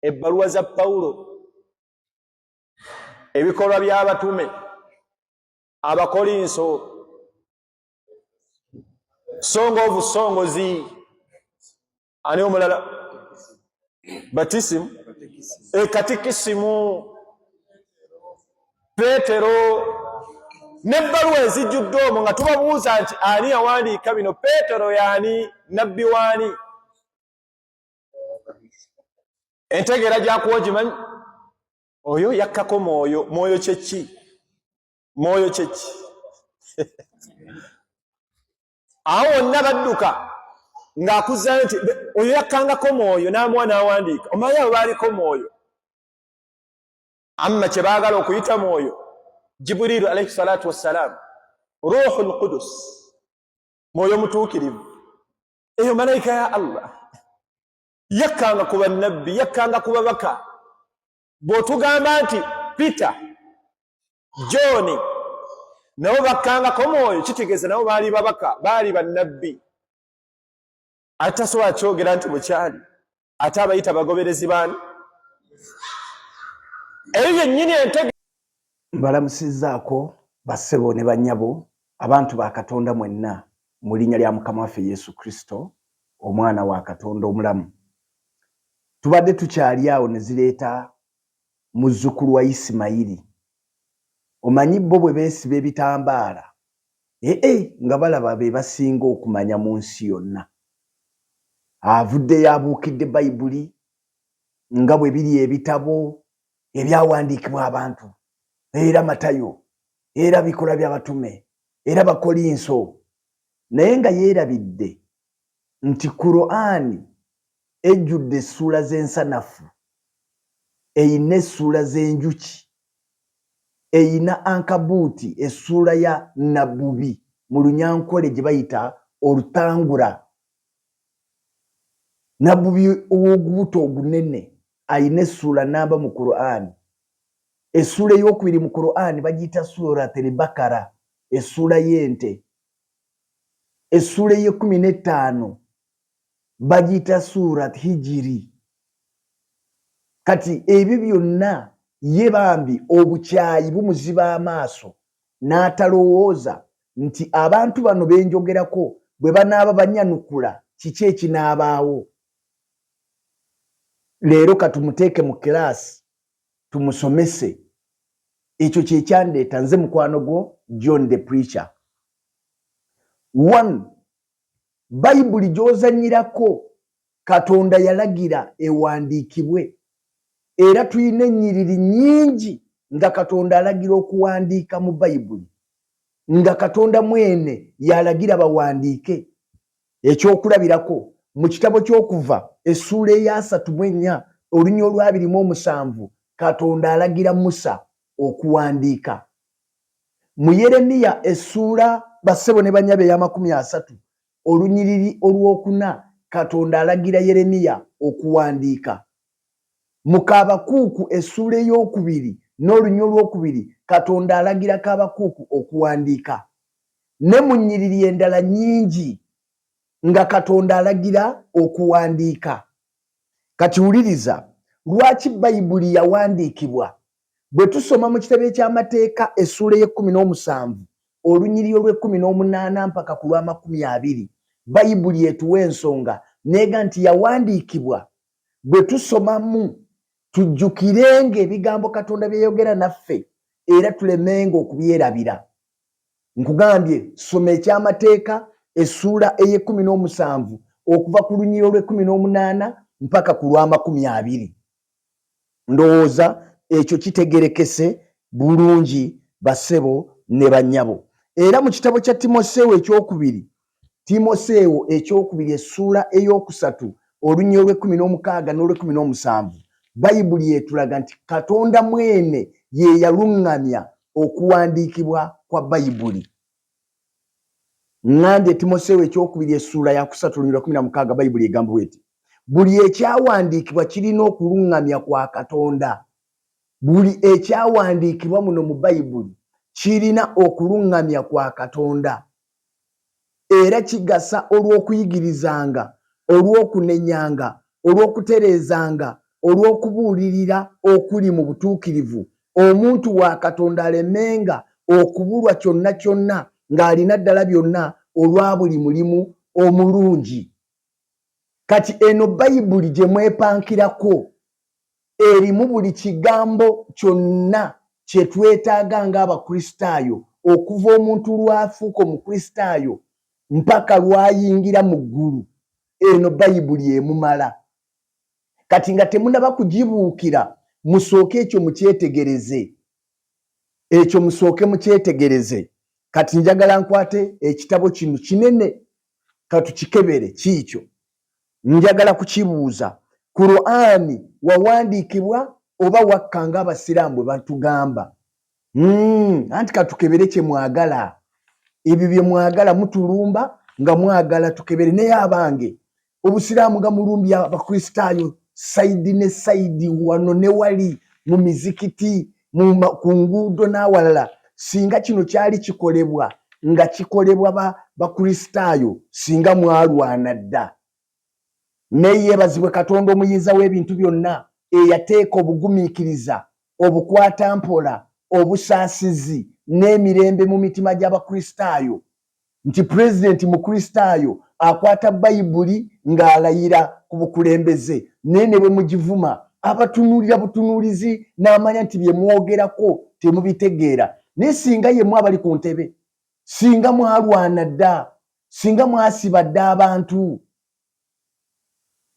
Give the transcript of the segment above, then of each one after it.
ebbaluwa za Pawulo, ebikolwa by'abatume, Abakolinso, Song of Songs, ani omulala Batisimu, Katikisimu, Petero, n'ebbaluwa ezijjudde omwo nga tubabuuza nti ani yawandiika bino? Petero y'ani? Nabbi w'ani? Entegeera gy'akuwa ogimanyi? Oyo yakkako mwoyo. Mwoyo kye ki? Mwoyo kye ki? Awo wonna badduka ng'akuzzayo nti oyo yakkangako mwoyo n'amuwa n'awandiika. Omanyi abo baaliko mwoyo. Amma kye baagala okuyita mwoyo, Jibrilu alayhi salatu wassalamu, Ruhul Qudus, mwoyo mutuukirivu. Eyo malayika ya Allah yakkanga ku bannabbi, yakkanga ku babaka. Bw'otugamba nti Peter, John nabo bakkangako mwoyo, kitegeeza nabo baali babaka, baali bannabbi. Ate tasobola kyogera nti bukyali, ate abayita bagoberezi baani? Eyo yennyini entegeeza. Mbalamusizzaako bassebo ne bannyabo, abantu ba Katonda mwenna, mu linnya lya Mukama waffe Yesu Kristo, omwana wa Katonda omulamu. Tubadde tukyali awo ne zireeta muzzukulu wa Isimayiri. Omanyi bo bwe beesiba ebitambaala, nga balaba be basinga okumanya mu nsi yonna. Avuddeyo abuukidde Bayibuli nga bwe biri ebitabo ebyawandiikibwa abantu, era Matayo, era bikola by'abatume, era Bakolinso, naye nga yeerabidde nti Kur'ani ejjudde essuula z'ensanafu, eyina essuula z'enjuki, eyina Ankabuuti, essuula ya Nabbubi, mu Lunyankole gye bayita olutangula. Nabbubi ow'ogubuto ogunene ayina essuula namba mu Kur'ani. Essuula ey'okubiri mu Kur'ani bagiyita Surat al-Bakara, essuula y'ente. Essuula ey'e15 bagiyita Surat Hijiri. Kati ebyo byonna ye bambi obukyayi bumuziba amaaso n'atalowooza nti abantu bano benjogerako bwe banaaba banyanukula kiki ekinaabaawo. Leero katumuteeke mu kiraasi tumusomese. Ekyo kye kyandeeta nze mukwano gwo John the Preacher. 1. Bayibuli gy'ozannyirako Katonda yalagira ewandiikibwe, era tuyina ennyiriri nnyingi nga Katonda alagira okuwandiika mu Bayibuli, nga Katonda mwene yalagira bawandiike. Ekyokulabirako mu kitabo ky'Okuva essuula eya 34 olunya olwa 27 Katonda alagira Musa okuwandiika. Mu Yeremiya essuula bassebo ne bannyabe eya 30 olunyiriri olw'okuna Katonda alagira Yeremiya okuwandiika. Mu Kaabakuuku essuula ey'okubiri n'olunya olw'okubiri Katonda alagira Kaabakuuku okuwandiika. Ne mu nnyiriri endala nnyingi nga Katonda alagira okuwandiika. Kati wuliriza lwaki Bayibuli yawandiikibwa. Bwe tusoma mu kitabo eky'Amateeka essuula y'e17 olunyiriri olw'e18 mpaka ku lwa 20, Bayibuli etuwa ensonga neega nti yawandiikibwa bwe tusomamu tujjukirenga ebigambo Katonda byeyogera naffe era tulemenga okubyerabira. Nkugambye soma eky'Amateeka essuula ey'e17 okuva ku lunyiriri olw'e18 mpaka ku lwa 20. Ndowooza ekyo kitegerekese bulungi bassebo ne bannyabo. Era mu kitabo kya Timoseewo ekyokubiri, Timoseewo ekyokubiri essuula ey'okusatu olunyiriri olw'e16 n'olw'e17, Bayibuli etulaga nti Katonda mwene ye yaluŋŋamya okuwandiikibwa kwa Bayibuli. Ngambye Timoseewo ekyokubiri essuula ya 3 olunyiriri lwa 16, Bayibuli egamba bw'eti: buli ekyawandiikibwa kirina okuluŋŋamya kwa Katonda. Buli ekyawandiikibwa muno mu Bayibuli kirina okuluŋŋamya kwa Katonda. Era kigasa olw'okuyigirizanga, olw'okunenyanga, olw'okutereezanga, olw'okubuulirira okuli mu butuukirivu omuntu wa Katonda alemenga okubulwa kyonna kyonna ng'alina ddala byonna olwa buli mulimu omulungi. Kati eno Bayibuli gye mwepankirako erimu buli kigambo kyonna kye twetaaga ng'Abakristaayo okuva omuntu lw'afuuka Omukristaayo mpaka lw'ayingira mu ggulu. Eno Bayibuli emumala. Kati nga temunaba kugibuukira musooke ekyo mukyetegereze. Ekyo musooke mukyetegereze. Kati njagala nkwate ekitabo kino kinene katukikebere kiikyo. Njagala kukibuuza. Qur'ani wawandiikibwa oba wakka ng'Abasiraamu bwe batugamba? Anti katukebere kye mwagala. Ebyo bye mwagala mutulumba nga mwagala tukebere. Naye abange Obusiraamu nga mulumbya Abakristaayo saidi ne saidi, wano ne wali, mu mizikiti, ku nguudo n'awalala. Singa kino kyali kikolebwa nga kikolebwa Bakristaayo, singa mwalwana dda. Naye yeebazibwe Katonda omuyinza w'ebintu byonna eyateeka obugumiikiriza, obukwata mpola, obusaasizi n'emirembe mu mitima gy'Abakristaayo, nti pulezidenti Mukristaayo akwata Bayibuli ng'alayira ku bukulembeze. Naye ne bwe mugivuma abatunuulira butunuulizi n'amanya nti bye mwogerako temubitegeera. Naye singa yemmwe abali ku ntebe, singa mwalwana dda, singa mwasiba dda abantu,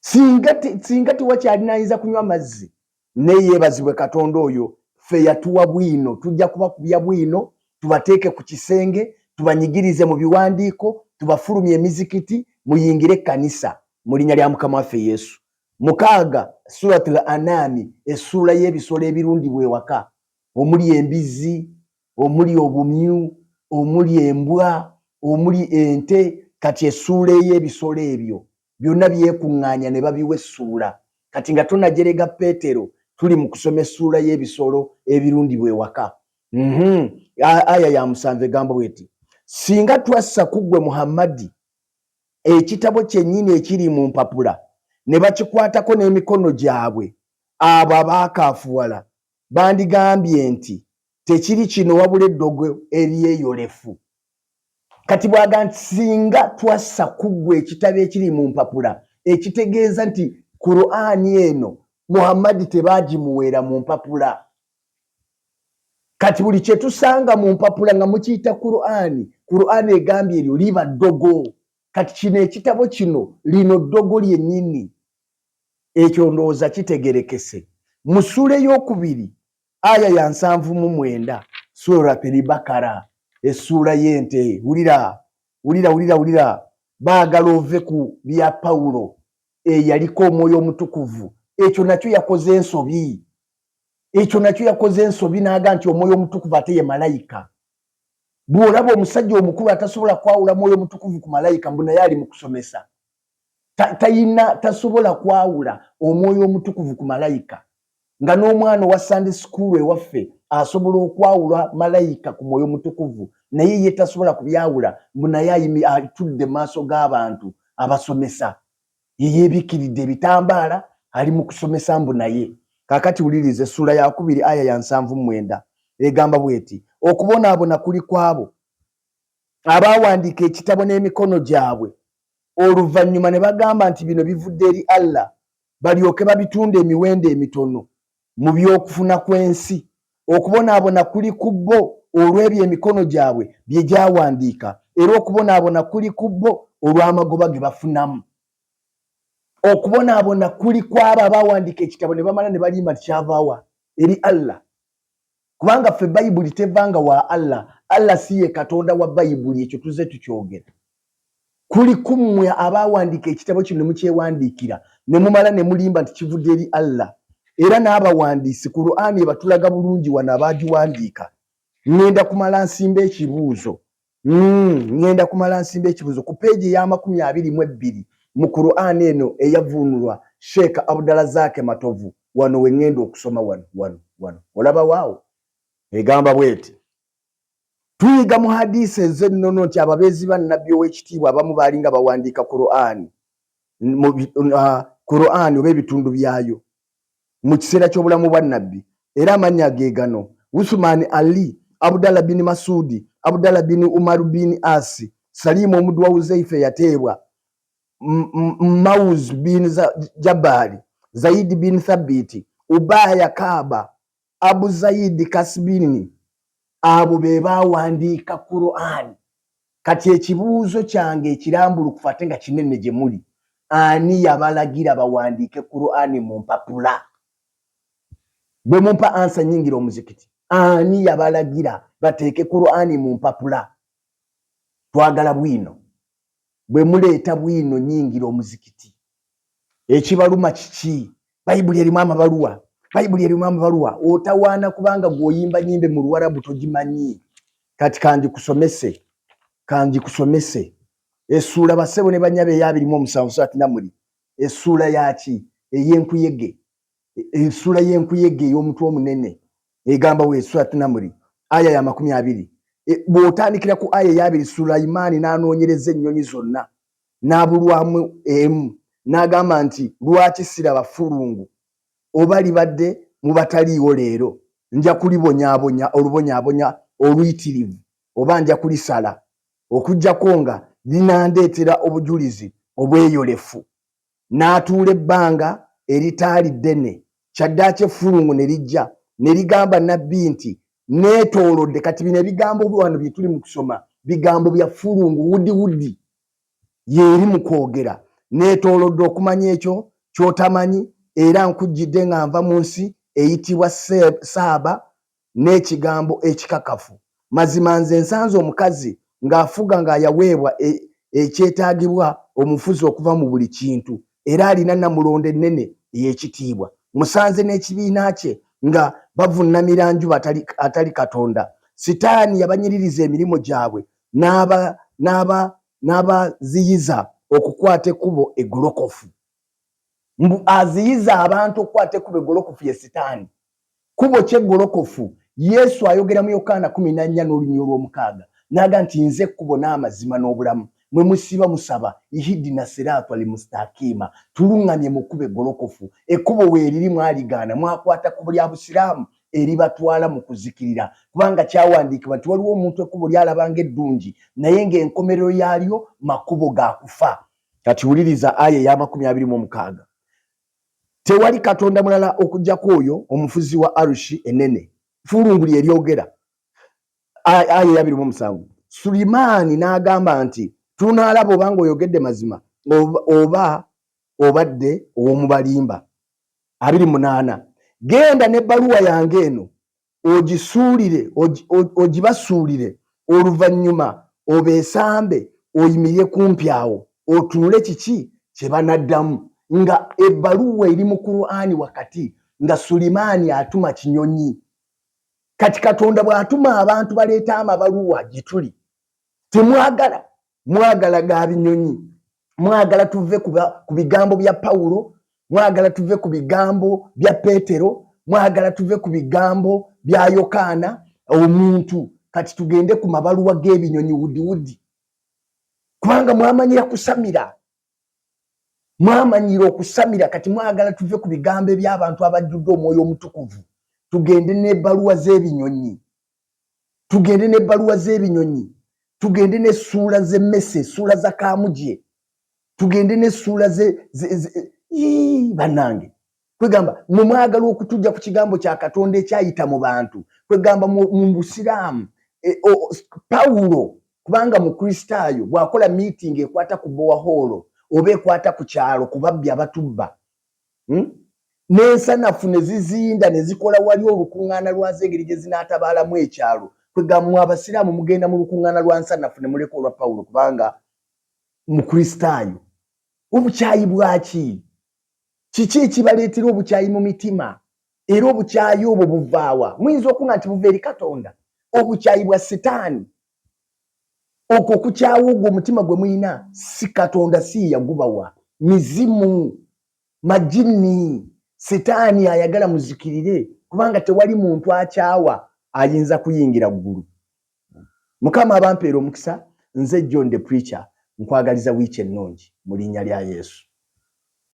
singa tewakyalina ayinza kunywa mazzi. Naye yeebazibwe Katonda oyo ffe yatuwa bwino. Tujja kubakubya bwino, tubateeke ku kisenge, tubanyigirize mu biwandiiko, tubafulumye emizikiti, muyingire ekkanisa mu linnya lya Mukama waffe Yesu. 6 Suratul An'am, essuula y'ebisolo ebirundibwa ewaka, omuli embizi, omuli obumyu, omuli embwa, omuli ente. Kati essuula ey'ebisolo ebyo byonna byekuŋŋaanya ne babiwa essuula. Kati nga tonajerega Peetero, tuli mu kusoma essuula y'ebisolo ebirundibwa ewaka. Aya ya 7 egamba bweti: singa twassa ku ggwe Muhammadi ekitabo kyennyini ekiri mu mpapula ne bakikwatako n'emikono gyabwe, abo abaakaafuwala bandigambye nti tekiri kino wabula eddogo eryeyolefu. Kati bwaga nti singa twassa ku ggwe ekitabo ekiri mu mpapula, ekitegeeza nti Qur'ani eno Muhammadi tebaagimuweera mu mpapula. Kati buli kye tusanga mu mpapula nga mukiyita Qur'ani, Qur'ani egambye eryo liba ddogo. Kati kino ekitabo kino lino ddogo lyennyini. Ekyo ndowooza kitegerekese. Mu ssuula ey'okubiri aya ya 79, Suratul Bakara, essuula y'ente. Wulira. Baagala ove ku bya Pawulo eyaliko Omwoyo Omutukuvu. Ekyo nakyo yakoze ensobi. N'aga nti Omwoyo Omutukuvu ate ye malayika. Bw'olaba omusajja omukulu atasobola kwawula Mwoyo Omutukuvu ku malayika, mbu naye ali mu kusomesa. Tasobola kwawula Omwoyo Omutukuvu ku malayika. Nga n'omwana owa Sunday school ewaffe asobola okwawula malayika ku Mwoyo Omutukuvu, naye ye tasobola kubyawula, mbu naye atudde maaso g'abantu abasomesa. Yeyeebikiridde ebitambaala, ali mu kusomesa mbu naye. Kaakati wuliriza essuula ya 2 aya ya 79 egamba bweti: okubonaabona kuli kwabo abaawandiika ekitabo n'emikono gyabwe, oluvannyuma ne bagamba nti bino bivudde eri Allah, balyoke babitunda emiwendo emitono mu by'okufuna kw'ensi. Okubonaabona kuli ku bo olw'ebyo emikono gyabwe bye gyawandiika, era okubonaabona kuli ku bo olw'amagoba ge bafunamu. Okubonaabona kuli kwabo abaawandiika ekitabo ne bamala ne balimba nti kyavaawa eri Allah. Kubanga ffe Bayibuli tevanga wa Allah. Allah si ye Katonda wa Bayibuli, ekyo tuze tukyogera. Kuli kummwe abaawandiika ekitabo kino ne mukyewandiikira ne mumala ne mulimba nti kivudde eri Allah. Era n'abawandiisi Qur'ani ebatulaga bulungi wano abaagiwandiika. Ngenda kumala nsimba ekibuuzo. Ku peegi ya 22 mu Qur'ani eno eyavuunulwa Sheikh Abdulrazak Matovu, wano we ngenda okusoma wano. Olaba waawo egamba bweti: tuyiga mu hadisi ez'ennono nti ababeezi ba nnabbi ow'ekitiibwa abamu baalinga bawandiika Qur'ani oba ebitundu byayo. mu kiseera ky'obulamu bwa nabbi era amannya ge gano: Uthman Ali, Abdallah bin Masudi, Abdallah bin Umar bin Asi, Salim omuddu wa Uzaifa yateebwa, Mauz bin Jabali, Zaid bin Thabiti, Ubaya Kaaba, Abu Zaid Kasbini. Abo be bawandiika Qur'an. Kati ekibuuzo kyange ekirambulukufu ate nga kinene gye muli, ani yabalagira bawandiike Qur'an mu mpapula? Bwe mumpa ansa nyingira omuzikiti, ani yabalagira bateeke Qur'an mu mpapula? Twagala bwino. Bwe muleeta bwino nyingira omuzikiti, ekibaluma kiki? Bayibuli erimu amabaluwa, Bayibuli erimu amabaluwa. Otawaana kubanga gwoyimba nyimbe mu Luwarabu togimanyi. Kati kanji kusomese essuula basebo ne banyabe eyabirimu omusanvu sati namuli. Essuula yaki? Ey'enkuyege. Essuula y'enkuyege ey'omutwe omunene egamba we sati namuli aya ya 20. Bw'otandikira ku aya ya 2 Sulaimaani n'anoonyereza ennyonyi zonna n'abulwamu emu n'agamba nti lwaki siraba ffulungu oba libadde mu bataliiwo leero, nja kulibonyaabonya olubonyaabonya oluyitirivu oba nja kulisala okuggyako nga linandeetera obujulizi obweyolefu. N'atuula ebbanga eritaali ddene, kyaddaaki effulungu ne lijja ne ligamba nabbi nti neetoolodde. Kati bino ebigambo wano bye tuli mu kusoma bigambo bya ffulungu wudi yeeri mu kwogera. Neetoolodde okumanya ekyo ky'otamanyi, era nkujjidde nga nva mu nsi eyitibwa Saaba n'ekigambo ekikakafu. Mazima nze nsanze omukazi ng'afuga ng'ayaweebwa ekyetaagibwa omufuzi okuva mu buli kintu, era alina namulondo ennene ey'ekitiibwa. Musanze n'ekibiina kye nga bavunnamira njuba atali Katonda. Sitaani yabanyiririza emirimu gyabwe n'abaziyiza okukwata ekkubo eggolokofu. Aziyiza abantu okukwata ekkubo eggolokofu ye Sitaani. Kubo kyeggolokofu Yesu ayogera mu Yokaana 14:6 n'aga nti nze ekkubo n'amazima n'obulamu, mwe musiba musaba ihidina sirata limustakima, tuluŋŋamye mu kkubo eggolokofu. Ekkubo weeriri mwaligaana, mwakwata ku buli Abusiraamu eribatwala mu kuzikirira, kubanga kyawandiikibwa nti waliwo omuntu ekkubo lyalabanga eddungi naye ng'enkomerero yaalyo makubo ga kufa. Kati wuliriza aya ya 26. Tewali Katonda mulala okuggyako oyo omufuzi wa arushi enene. Ffulungu lye lyogera. Aya ya 27. Sulimaani n'agamba nti tunaalaba obanga oyogedde mazima oba obadde ow'omubalimba. 28. Genda n'ebbaluwa yange eno ogisuulire, ogibasuulire, oluvannyuma obeesambe oyimirire kumpi awo otunule kiki kye banaddamu. Nga ebbaluwa eri mu Qur'ani wakati nga Sulimaani atuma kinyonyi. Kati Katonda bw'atuma abantu baleeta amabaluwa gye tuli, mwagala ga binyonyi, mwagala tuve ku bigambo bya Pawulo, mwagala tuve ku bigambo bya Peetero, mwagala tuve ku bigambo bya Yokaana omuntu, kati tugende ku mabaluwa g'ebinyonyi wudi. Kubanga mwamanyira kusamira, mwamanyira okusamira, kati mwagala tuve ku bigambo eby'abantu abajjudde omwoyo omutukuvu, tugende n'ebbaluwa z'ebinyonyi, tugende n'ebbaluwa z'ebinyonyi, tugende n'essuula z'emmese, essuula za Kaamuje, tugende n'essuula bannange. Kwegamba mwe mwagala okutujja ku kigambo kya Katonda ekyayita mu bantu, kwegamba mu Busiraamu. Pawulo kubanga mu Kristaayo bw'akola meeting ekwata ku bowaholo oba ekwata ku kyalo ku babbi abatubba, n'ensanafu ne zizinda ne zikola wali olukuŋŋaana lwazo engeri gye zinaatabaalamu ekyalo. Kwegamba mu Abasiraamu mugenda mu lukuŋŋaana lwa nsanafu ne muleka olwa Pawulo kubanga mu Kristaayo. Obukyayi bwaki? Kiki ekibaleetera obukyayi mu mitima? Era obukyayi obwo buvaawa? Muyinza okuŋŋa nti buva eri Katonda. Obukyayi bwa Sitaani. Okwo okukyawa ogwo omutima gwe muyina si Katonda si yagubawa, mizimu, majini. Sitaani ayagala muzikirire kubanga tewali muntu akyawa ayinza kuyingira ggulu. Mukama abampeera omukisa. Nze John the Preacher nkwagaliza wiiki ennungi mu linnya lya Yesu.